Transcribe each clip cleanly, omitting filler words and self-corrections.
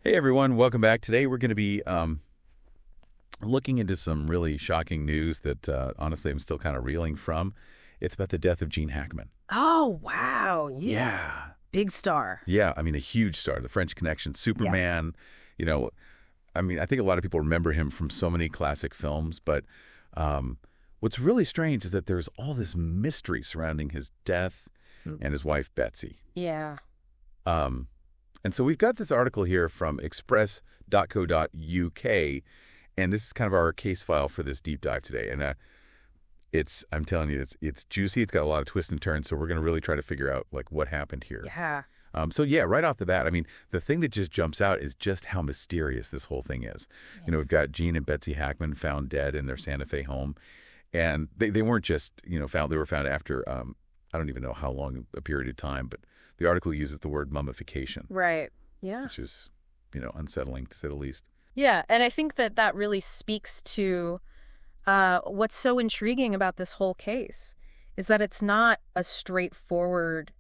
Hey everyone, welcome back. Today we're going to be looking into some really shocking news that honestly I'm still kind of reeling from. It's about the death of Gene Hackman. Oh, wow. Yeah. Big star. Yeah, I mean a huge star, the French Connection, Yeah. Superman, you know, I mean I think a lot of people remember him from so many classic films, but what's really strange is that there's all this mystery surrounding his death Mm. and his wife Betsy. Yeah. Um, and so we've got this article here from express.co.uk, and this is kind of our case file for this deep dive today. And I'm telling you, it's juicy. It's got a lot of twists and turns. So we're going to really try to figure out like what happened here. Yeah. So yeah, right off the bat, I mean, the thing that just jumps out is just how mysterious this whole thing is. Yeah. You know, we've got Gene and Betsy Hackman found dead in their Santa Fe home, and they weren't just found. They were found after I don't even know how long a period of time, but the article uses the word mummification. Right. Yeah. Which is, unsettling to say the least. Yeah. And I think that really speaks to what's so intriguing about this whole case is that it's not a straightforward,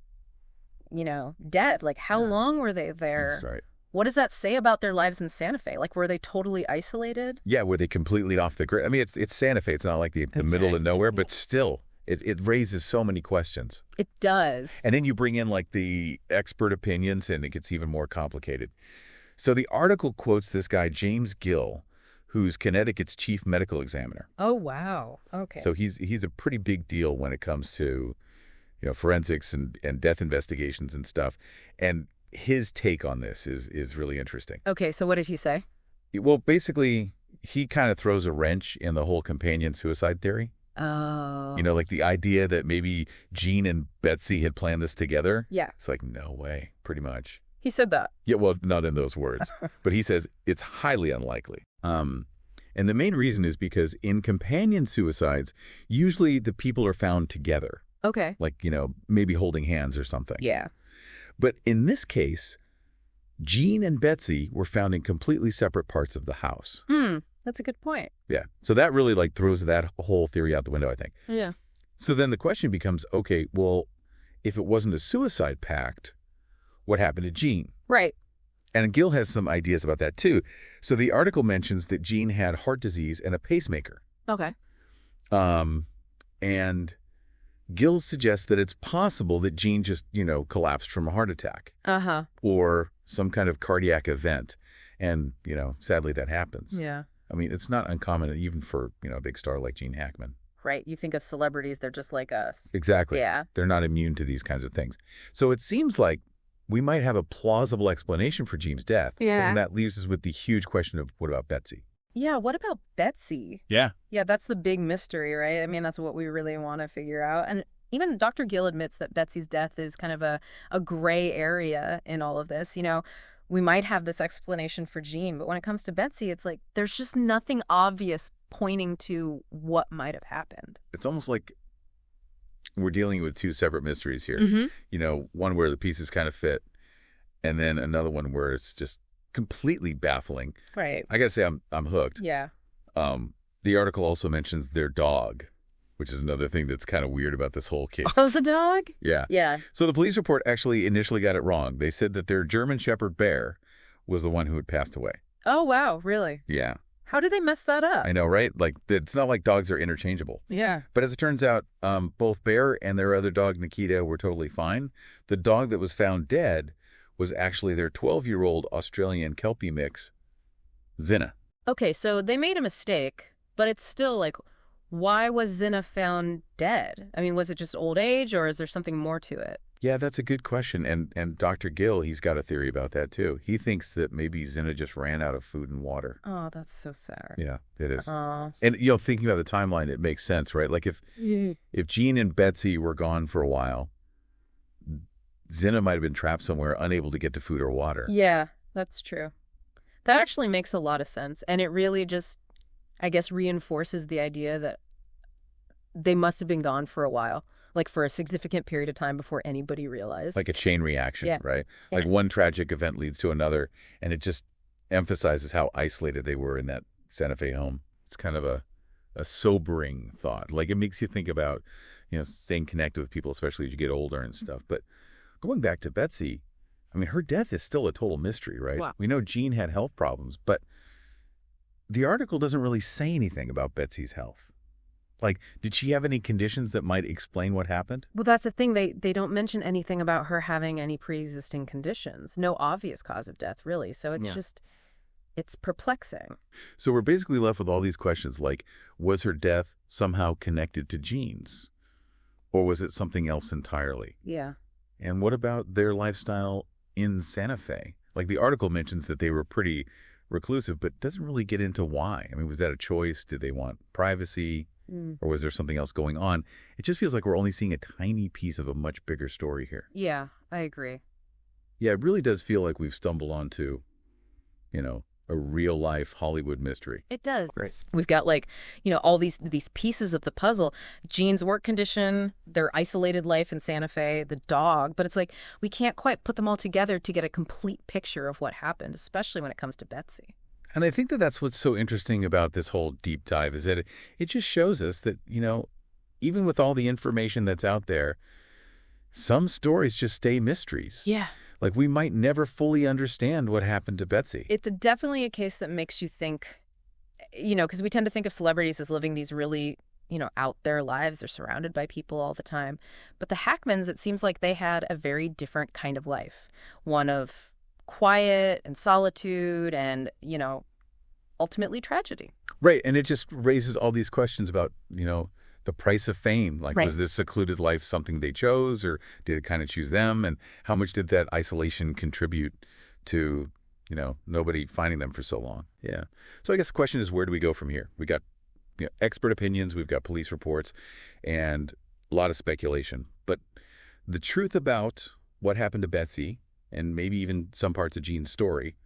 death. Like, how long were they there? That's right. What does that say about their lives in Santa Fe? Like, were they totally isolated? Yeah, were they completely off the grid? I mean, it's Santa Fe. It's not like the middle of nowhere, but still, it raises so many questions. It does. And then you bring in like the expert opinions, and it gets even more complicated. So the article quotes this guy, James Gill, who's Connecticut's chief medical examiner. Oh, wow. Okay. So he's a pretty big deal when it comes to, forensics and death investigations and stuff. And his take on this is really interesting. Okay, so what did he say? Well, basically, he kind of throws a wrench in the whole companion suicide theory. Oh. Like the idea that maybe Gene and Betsy had planned this together. Yeah. It's like, no way, pretty much. He said that. Yeah, well, not in those words. But he says it's highly unlikely. And the main reason is because in companion suicides, usually the people are found together. Okay. Like, maybe holding hands or something. Yeah. But in this case, Gene and Betsy were found in completely separate parts of the house. That's a good point. Yeah. So that really throws that whole theory out the window, I think. Yeah. So then the question becomes, okay, well, if it wasn't a suicide pact, what happened to Gene? Right. And Gill has some ideas about that too. So the article mentions that Gene had heart disease and a pacemaker. Okay. And Gill suggests that it's possible that Gene just, collapsed from a heart attack. Uh-huh. Or some kind of cardiac event. And, sadly that happens. Yeah. I mean, it's not uncommon even for, a big star like Gene Hackman. Right. You think of celebrities, they're just like us. Exactly. Yeah. They're not immune to these kinds of things. So it seems like we might have a plausible explanation for Gene's death. Yeah. And that leaves us with the huge question of what about Betsy? Yeah. What about Betsy? Yeah. Yeah, that's the big mystery, right? I mean, that's what we really want to figure out. And even Dr. Gill admits that Betsy's death is kind of a gray area in all of this. We might have this explanation for Gene, but when it comes to Betsy, it's like there's just nothing obvious pointing to what might have happened. It's almost like we're dealing with two separate mysteries here. Mm-hmm. One where the pieces kind of fit, and then another one where it's just completely baffling. Right. I got to say, I'm hooked. Yeah. The article also mentions their dog, which is another thing that's kind of weird about this whole case. Oh, it's a dog? Yeah. Yeah. So the police report actually initially got it wrong. They said that their German Shepherd bear was the one who had passed away. Oh, wow. Really? Yeah. How did they mess that up? I know, right? Like, it's not like dogs are interchangeable. Yeah. But as it turns out, both Bear and their other dog, Nikita, were totally fine. The dog that was found dead was actually their 12-year-old Australian Kelpie mix, Zinna. Okay, so they made a mistake, but it's still like, why was Zinna found dead? I mean, was it just old age, or is there something more to it? Yeah, that's a good question. And Dr. Gill, he's got a theory about that, too. He thinks that maybe Zinna just ran out of food and water. Oh, that's so sad. Yeah, it is. Oh. And, thinking about the timeline, it makes sense, right? Like, if Gene and Betsy were gone for a while, Zinna might have been trapped somewhere, unable to get to food or water. Yeah, that's true. That actually makes a lot of sense. And it really just, I guess, reinforces the idea that they must have been gone for a while, like for a significant period of time before anybody realized. Like a chain reaction, Yeah. right? Yeah. Like one tragic event leads to another, and it just emphasizes how isolated they were in that Santa Fe home. It's kind of a sobering thought. Like, it makes you think about, staying connected with people, especially as you get older and stuff. But going back to Betsy, I mean, her death is still a total mystery, right? Wow. We know Gene had health problems, but the article doesn't really say anything about Betsy's health. Like, did she have any conditions that might explain what happened? Well, that's the thing. They don't mention anything about her having any pre-existing conditions. No obvious cause of death, really. So it's just, it's perplexing. So we're basically left with all these questions like, was her death somehow connected to Gene's? Or was it something else entirely? Yeah. And what about their lifestyle in Santa Fe? Like, the article mentions that they were pretty reclusive, but doesn't really get into why. I mean, was that a choice? Did they want privacy? Or was there something else going on? It just feels like we're only seeing a tiny piece of a much bigger story here. Yeah, I agree. Yeah, it really does feel like we've stumbled onto, a real-life Hollywood mystery. It does. Great. We've got all these pieces of the puzzle. Gene's work condition, their isolated life in Santa Fe, the dog. But it's like we can't quite put them all together to get a complete picture of what happened, especially when it comes to Betsy. And I think that that's what's so interesting about this whole deep dive is that it just shows us that, even with all the information that's out there, some stories just stay mysteries. Yeah. Like, we might never fully understand what happened to Betsy. It's definitely a case that makes you think, because we tend to think of celebrities as living these really, out there lives. They're surrounded by people all the time. But the Hackmans, it seems like they had a very different kind of life. One of quiet and solitude and, ultimately tragedy. Right. And it just raises all these questions about, the price of fame. Like, was this secluded life something they chose, or did it kind of choose them? And how much did that isolation contribute to, nobody finding them for so long? Yeah. So I guess the question is, where do we go from here? We got expert opinions, we've got police reports, and a lot of speculation. But the truth about what happened to Betsy, and maybe even some parts of Gene's story,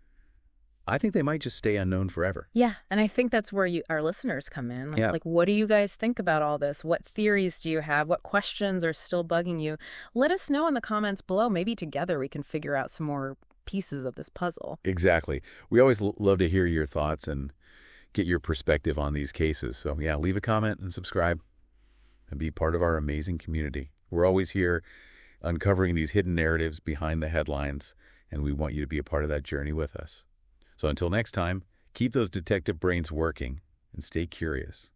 I think they might just stay unknown forever. Yeah, and I think that's where our listeners come in. Like, what do you guys think about all this? What theories do you have? What questions are still bugging you? Let us know in the comments below. Maybe together we can figure out some more pieces of this puzzle. Exactly. We always love to hear your thoughts and get your perspective on these cases. So, yeah, leave a comment and subscribe and be part of our amazing community. We're always here uncovering these hidden narratives behind the headlines, and we want you to be a part of that journey with us. So until next time, keep those detective brains working and stay curious.